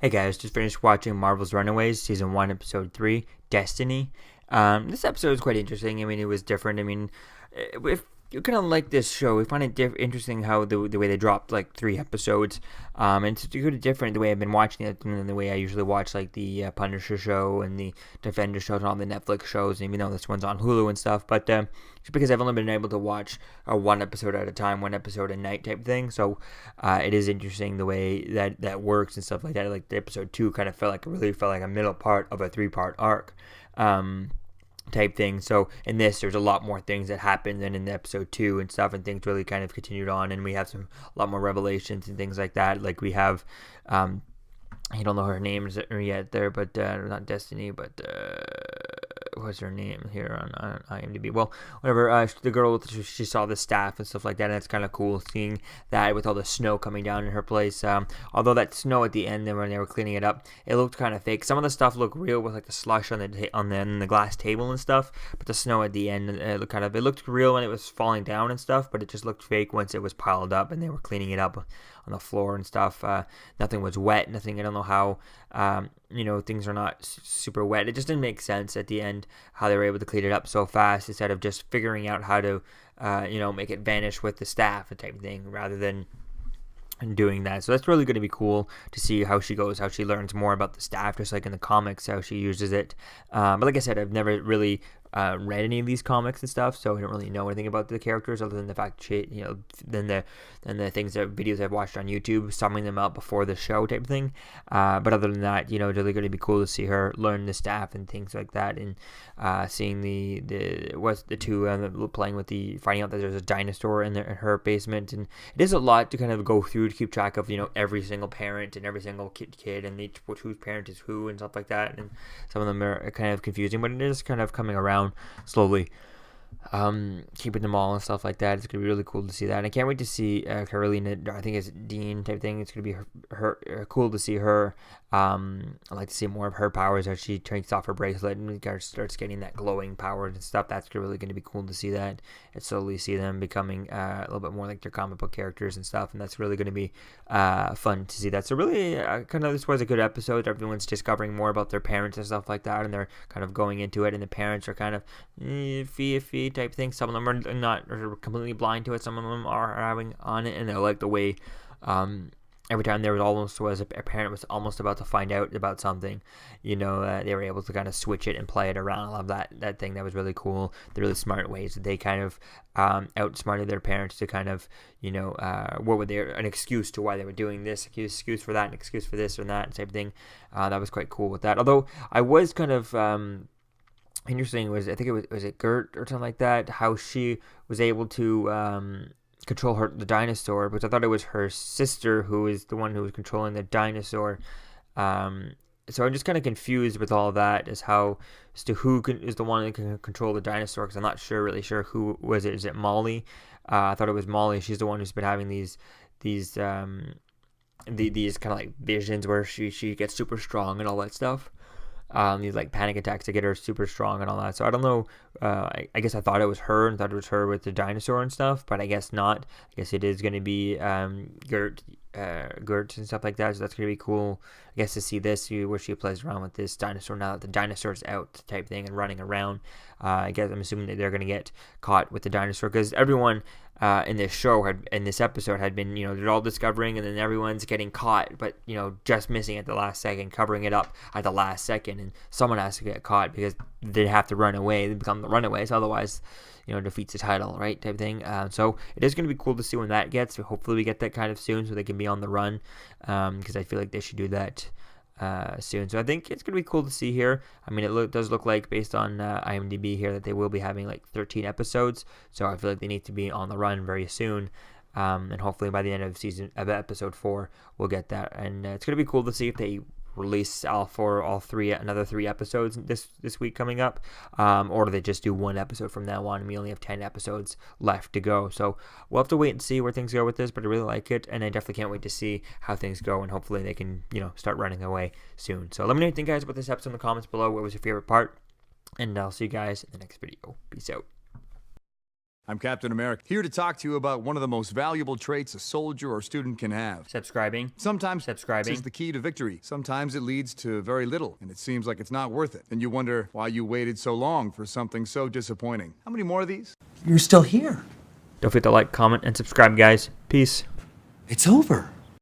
Hey guys, just finished watching Marvel's Runaways, Season 1, Episode 3, Destiny. This episode was quite interesting. I mean, it was different. I mean, if you kind of like this show, we find it interesting how the way they dropped like 3 episodes. And it's kind of different the way I've been watching it than the way I usually watch like the Punisher show and the Defender shows and all the Netflix shows, even though this one's on Hulu and stuff. But just because I've only been able to watch one episode at a time, one episode a night type thing. So it is interesting the way that works and stuff like that. Like the episode 2 kind of really felt like a middle part of a 3-part arc. Type thing. So in this, there's a lot more things that happen than in the episode 2 and stuff, and things really kind of continued on, and we have a lot more revelations and things like that. Like we have, I don't know her name yet there, but not Destiny, but what's her name here on IMDb? Well, whatever. The girl, she saw the staff and stuff like that, and it's kind of cool seeing that with all the snow coming down in her place. Although that snow at the end, when they were cleaning it up, it looked kind of fake. Some of the stuff looked real with like the slush on the glass table and stuff, but the snow at the end, it looked real when it was falling down and stuff, but it just looked fake once it was piled up and they were cleaning it up on the floor and stuff. Nothing was wet. Nothing. I don't know how. Things are not super wet. It just didn't make sense at the end how they were able to clean it up so fast instead of just figuring out how to, make it vanish with the staff and type of thing rather than doing that. So that's really going to be cool to see how she goes, how she learns more about the staff, just like in the comics, how she uses it. But like I said, I've never really read any of these comics and stuff, so I don't really know anything about the characters other than the fact she, than the things that videos I've watched on YouTube, summing them out before the show type of thing. But other than that, it's really going to be cool to see her learn the staff and things like that, and seeing the two playing with finding out that there's a dinosaur in her basement, and it is a lot to kind of go through to keep track of every single parent and every single kid and whose parent is who and stuff like that, and some of them are kind of confusing, but it is kind of coming around slowly, keeping them all and stuff like that. It's gonna be really cool to see that, and I can't wait to see Carolina. I think it's Dean type thing. It's gonna be her cool to see her. I like to see more of her powers as she takes off her bracelet and starts getting that glowing power and stuff. That's really going to be cool to see that, and slowly see them becoming a little bit more like their comic book characters and stuff. And that's really going to be fun to see that. So really, this was a good episode. Everyone's discovering more about their parents and stuff like that, and they're kind of going into it. And the parents are kind of fee type thing. Some of them are completely blind to it. Some of them are having on it, and they like the way. Every time there was a parent was almost about to find out about something, they were able to kind of switch it and play it around. I love that thing. That was really cool. The really smart ways that they kind of outsmarted their parents to kind of, what would an excuse to why they were doing this, excuse for that, an excuse for this or that type of thing. That was quite cool with that. Although I was kind of interesting I think it was Gert or something like that, how she was able to control the dinosaur, because I thought it was her sister who is the one who was controlling the dinosaur. So I'm just kind of confused with all that as to who is the one that can control the dinosaur, because I'm not really sure who was it. Is it Molly? I thought it was Molly. She's the one who's been having these kind of like visions where she gets super strong and all that stuff. These like panic attacks to get her super strong and all that. So I don't know. I guess I thought it was her and thought it was her with the dinosaur and stuff, but I guess not. I guess it is going to be Gert and stuff like that. So that's going to be cool, I guess, to see where she plays around with this dinosaur now that the dinosaur's out type thing and running around. I guess I'm assuming that they're going to get caught with the dinosaur, because everyone in this show in this episode had been, they're all discovering, and then everyone's getting caught, but just missing at the last second, covering it up at the last second, and someone has to get caught because they have to run away. They become the Runaways, otherwise, defeats the title, right, type thing. So it is going to be cool to see when that gets. So hopefully we get that kind of soon, so they can be on the run, because I feel like they should do that soon. So I think it's going to be cool to see here. I mean, it does look like, based on IMDb here, that they will be having like 13 episodes. So I feel like they need to be on the run very soon. And hopefully by the end of episode 4, we'll get that. And it's going to be cool to see if they release another 3 episodes this week coming up, or do they just do 1 episode from now on, and we only have 10 episodes left to go. So we'll have to wait and see where things go with this, but I really like it, and I definitely can't wait to see how things go, and hopefully they can start running away soon. So let me know what you think, guys, about this episode in the comments below. What was your favorite part? And I'll see you guys in the next video. Peace out. I'm Captain America, here to talk to you about one of the most valuable traits a soldier or student can have. Subscribing. Sometimes Subscribing. is the key to victory. Sometimes it leads to very little, and it seems like it's not worth it. And you wonder why you waited so long for something so disappointing. How many more of these? You're still here. Don't forget to like, comment, and subscribe, guys. Peace. It's over.